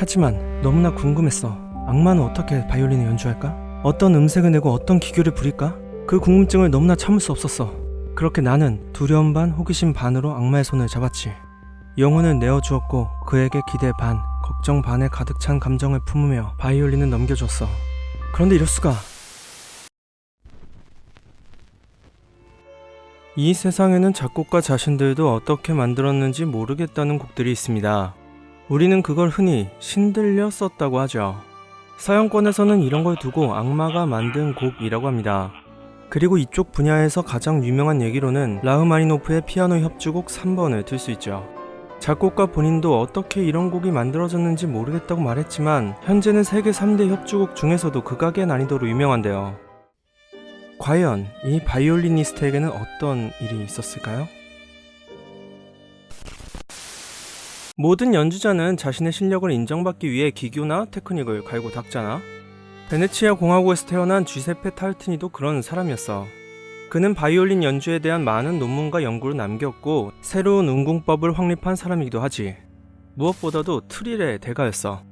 하지만 너무나 궁금했어. 악마는 어떻게 바이올린을 연주할까? 어떤 음색을 내고 어떤 기교를 부릴까? 그 궁금증을 너무나 참을 수 없었어. 그렇게 나는 두려움 반 호기심 반으로 악마의 손을 잡았지. 영혼을 내어주었고 그에게 기대 반, 걱정 반에 가득 찬 감정을 품으며 바이올린을 넘겨줬어. 그런데 이럴 수가. 이 세상에는 작곡가 자신들도 어떻게 만들었는지 모르겠다는 곡들이 있습니다. 우리는 그걸 흔히 신들려 썼다고 하죠. 서양권에서는 이런 걸 두고 악마가 만든 곡이라고 합니다. 그리고 이쪽 분야에서 가장 유명한 얘기로는 라흐마니노프의 피아노 협주곡 3번을 들 수 있죠. 작곡가 본인도 어떻게 이런 곡이 만들어졌는지 모르겠다고 말했지만 현재는 세계 3대 협주곡 중에서도 극악의 난이도로 유명한데요. 과연 이 바이올리니스트에게는 어떤 일이 있었을까요? 모든 연주자는 자신의 실력을 인정받기 위해 기교나 테크닉을 갈고 닦잖아. 베네치아 공화국에서 태어난 주세페 타르티니도 그런 사람이었어. 그는 바이올린 연주에 대한 많은 논문과 연구를 남겼고 새로운 음궁법을 확립한 사람이기도 하지. 무엇보다도 트릴의 대가였어.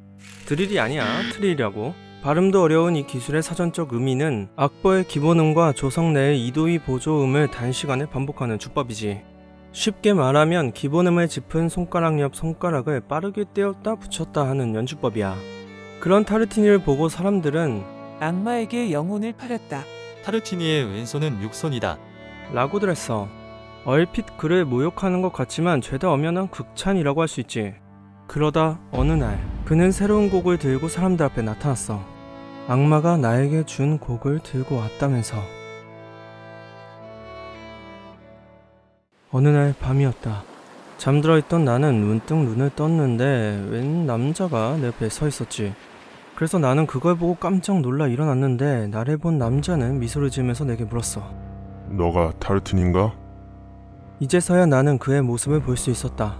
드릴이 아니야, 트릴이라고. 발음도 어려운 이 기술의 사전적 의미는 악보의 기본음과 조성 내의 이도희 보조음을 단시간에 반복하는 주법이지. 쉽게 말하면 기본음을 짚은 손가락 옆 손가락을 빠르게 떼었다 붙였다 하는 연주법이야. 그런 타르티니를 보고 사람들은 악마에게 영혼을 팔았다. 타르티니의 왼손은 육손이다. 라고들 했어. 얼핏 그를 모욕하는 것 같지만 죄다 엄연한 극찬이라고 할 수 있지. 그러다 어느 날 그는 새로운 곡을 들고 사람들 앞에 나타났어. 악마가 나에게 준 곡을 들고 왔다면서. 어느 날 밤이었다. 잠들어 있던 나는 문득 눈을 떴는데 웬 남자가 내 옆에 서 있었지. 그래서 나는 그걸 보고 깜짝 놀라 일어났는데 나를 본 남자는 미소를 지으면서 내게 물었어. 너가 타르틴인가? 이제서야 나는 그의 모습을 볼 수 있었다.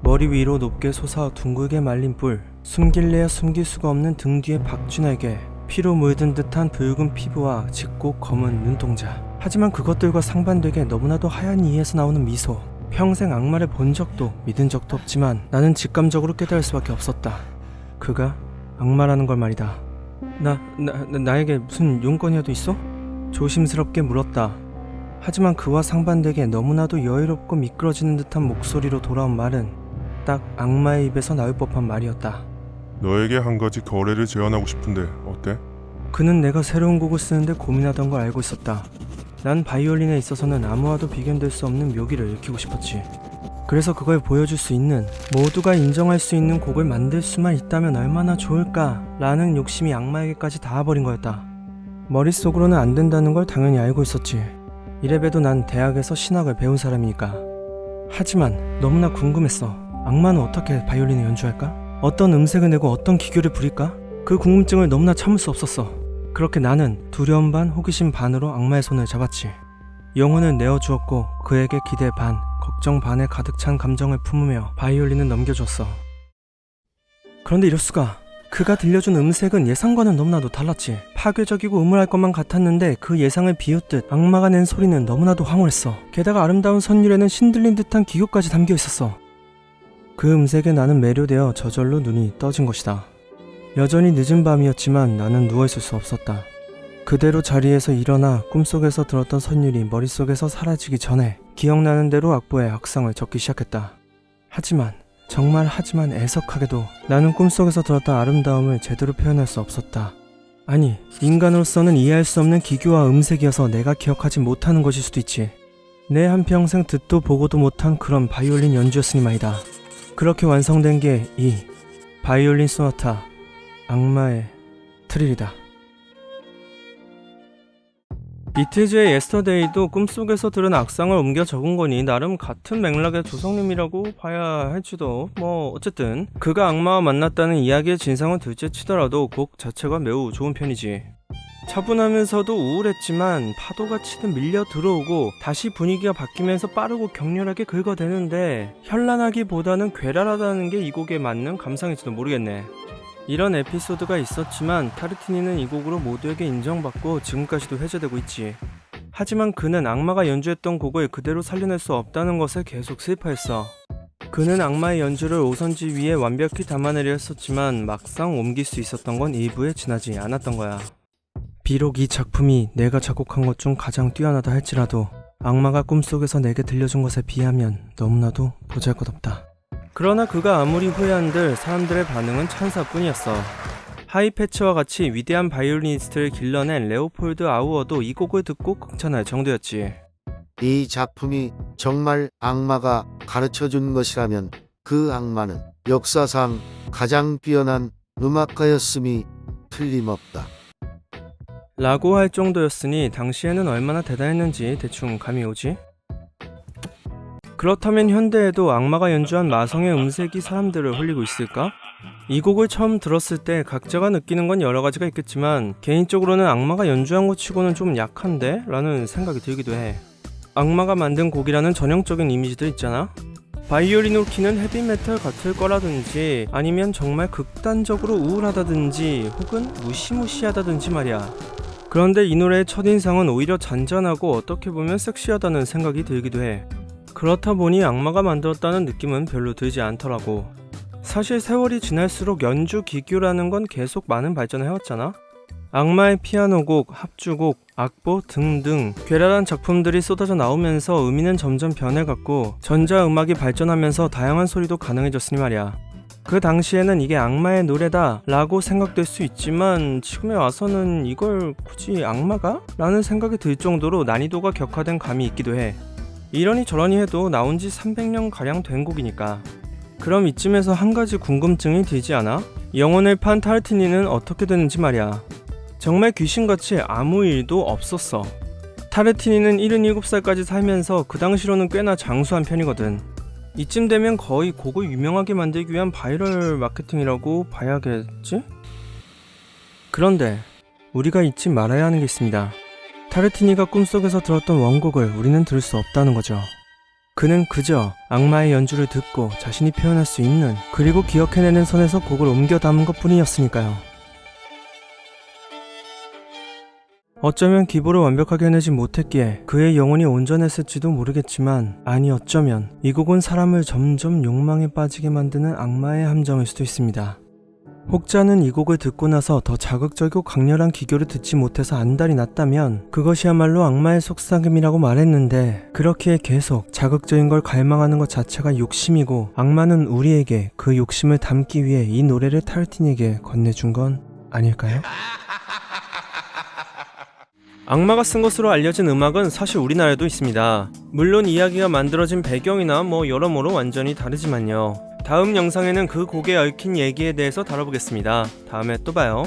머리 위로 높게 솟아 둥글게 말린 뿔, 숨길래야 숨길 수가 없는 등 뒤의 박쥐날개, 피로 물든 듯한 붉은 피부와 짙고 검은 눈동자. 하지만 그것들과 상반되게 너무나도 하얀 이에서 나오는 미소. 평생 악마를 본 적도 믿은 적도 없지만 나는 직감적으로 깨달을 수밖에 없었다. 그가 악마라는 걸 말이다. 나에게 무슨 용건이라도 있어? 조심스럽게 물었다. 하지만 그와 상반되게 너무나도 여유롭고 미끄러지는 듯한 목소리로 돌아온 말은 딱 악마의 입에서 나올 법한 말이었다. 너에게 한 가지 거래를 제안하고 싶은데 어때? 그는 내가 새로운 곡을 쓰는데 고민하던 걸 알고 있었다. 난 바이올린에 있어서는 아무와도 비견될 수 없는 묘기를 익히고 싶었지. 그래서 그걸 보여줄 수 있는, 모두가 인정할 수 있는 곡을 만들 수만 있다면 얼마나 좋을까 라는 욕심이 악마에게까지 닿아버린 거였다. 머릿속으로는 안 된다는 걸 당연히 알고 있었지. 이래봬도 난 대학에서 신학을 배운 사람이니까. 하지만 너무나 궁금했어. 악마는 어떻게 바이올린을 연주할까? 어떤 음색을 내고 어떤 기교를 부릴까? 그 궁금증을 너무나 참을 수 없었어. 그렇게 나는 두려움 반 호기심 반으로 악마의 손을 잡았지. 영혼을 내어주었고 그에게 기대 반, 걱정 반에 가득 찬 감정을 품으며 바이올린을 넘겨줬어. 그런데 이럴 수가. 그가 들려준 음색은 예상과는 너무나도 달랐지. 파괴적이고 음울할 것만 같았는데 그 예상을 비웃듯 악마가 낸 소리는 너무나도 황홀했어. 게다가 아름다운 선율에는 신들린 듯한 기교까지 담겨 있었어. 그 음색에 나는 매료되어 저절로 눈이 떠진 것이다. 여전히 늦은 밤이었지만 나는 누워있을 수 없었다. 그대로 자리에서 일어나 꿈속에서 들었던 선율이 머릿속에서 사라지기 전에 기억나는 대로 악보에 악상을 적기 시작했다. 하지만 애석하게도 나는 꿈속에서 들었던 아름다움을 제대로 표현할 수 없었다. 아니, 인간으로서는 이해할 수 없는 기교와 음색이어서 내가 기억하지 못하는 것일 수도 있지. 내 한평생 듣도 보고도 못한 그런 바이올린 연주였으니 말이다. 그렇게 완성된 게 이 바이올린 소나타 악마의 트릴이다. 비틀즈의 예스터데이도 꿈속에서 들은 악상을 옮겨 적은 거니 나름 같은 맥락의 조성님이라고 봐야 할지도. 어쨌든 그가 악마와 만났다는 이야기의 진상은 둘째치더라도 곡 자체가 매우 좋은 편이지. 차분하면서도 우울했지만 파도가 치듯 밀려 들어오고 다시 분위기가 바뀌면서 빠르고 격렬하게 긁어대는데 현란하기보다는 괴랄하다는 게 이 곡에 맞는 감상일지도 모르겠네. 이런 에피소드가 있었지만 타르티니는 이 곡으로 모두에게 인정받고 지금까지도 회자되고 있지. 하지만 그는 악마가 연주했던 곡을 그대로 살려낼 수 없다는 것에 계속 슬퍼했어. 그는 악마의 연주를 오선지 위에 완벽히 담아내려 했었지만 막상 옮길 수 있었던 건 일부에 지나지 않았던 거야. 비록 이 작품이 내가 작곡한 것 중 가장 뛰어나다 할지라도 악마가 꿈속에서 내게 들려준 것에 비하면 너무나도 보잘것없다. 그러나 그가 아무리 후회한들 사람들의 반응은 찬사뿐이었어. 하이패치와 같이 위대한 바이올리니스트를 길러낸 레오폴드 아우어도 이 곡을 듣고 극찬할 정도였지. 이 작품이 정말 악마가 가르쳐준 것이라면 그 악마는 역사상 가장 뛰어난 음악가였음이 틀림없다. 라고 할 정도였으니 당시에는 얼마나 대단했는지 대충 감이 오지? 그렇다면 현대에도 악마가 연주한 마성의 음색이 사람들을 홀리고 있을까? 이 곡을 처음 들었을 때 각자가 느끼는 건 여러 가지가 있겠지만 개인적으로는 악마가 연주한 것 치고는 좀 약한데? 라는 생각이 들기도 해. 악마가 만든 곡이라는 전형적인 이미지들 있잖아? 바이올린으로 키는 헤비메탈 같을 거라든지 아니면 정말 극단적으로 우울하다든지 혹은 무시무시하다든지 말이야. 그런데 이 노래의 첫인상은 오히려 잔잔하고 어떻게 보면 섹시하다는 생각이 들기도 해. 그렇다 보니 악마가 만들었다는 느낌은 별로 들지 않더라고. 사실 세월이 지날수록 연주 기교라는 건 계속 많은 발전을 해왔잖아? 악마의 피아노곡, 합주곡, 악보 등등 괴랄한 작품들이 쏟아져 나오면서 의미는 점점 변해갔고 전자음악이 발전하면서 다양한 소리도 가능해졌으니 말이야. 그 당시에는 이게 악마의 노래다 라고 생각될 수 있지만 지금에 와서는 이걸 굳이 악마가? 라는 생각이 들 정도로 난이도가 격화된 감이 있기도 해. 이러니 저러니 해도 나온 지 300년가량 된 곡이니까. 그럼 이쯤에서 한 가지 궁금증이 들지 않아? 영혼을 판 타르티니는 어떻게 되는지 말이야. 정말 귀신같이 아무 일도 없었어. 타르티니는 77살까지 살면서 그 당시로는 꽤나 장수한 편이거든. 이쯤 되면 거의 곡을 유명하게 만들기 위한 바이럴 마케팅이라고 봐야겠지? 그런데 우리가 잊지 말아야 하는 게 있습니다. 타르티니가 꿈속에서 들었던 원곡을 우리는 들을 수 없다는 거죠. 그는 그저 악마의 연주를 듣고 자신이 표현할 수 있는 그리고 기억해내는 선에서 곡을 옮겨 담은 것 뿐이었으니까요. 어쩌면 기보를 완벽하게 해내지 못했기에 그의 영혼이 온전했을지도 모르겠지만 아니 어쩌면 이 곡은 사람을 점점 욕망에 빠지게 만드는 악마의 함정일 수도 있습니다. 혹자는 이 곡을 듣고 나서 더 자극적이고 강렬한 기교를 듣지 못해서 안달이 났다면 그것이야말로 악마의 속삭임이라고 말했는데 그렇기에 계속 자극적인 걸 갈망하는 것 자체가 욕심이고 악마는 우리에게 그 욕심을 담기 위해 이 노래를 타르티니에게 건네준 건 아닐까요? 악마가 쓴 것으로 알려진 음악은 사실 우리나라에도 있습니다. 물론 이야기가 만들어진 배경이나 여러모로 완전히 다르지만요. 다음 영상에는 그 곡에 얽힌 얘기에 대해서 다뤄보겠습니다. 다음에 또 봐요.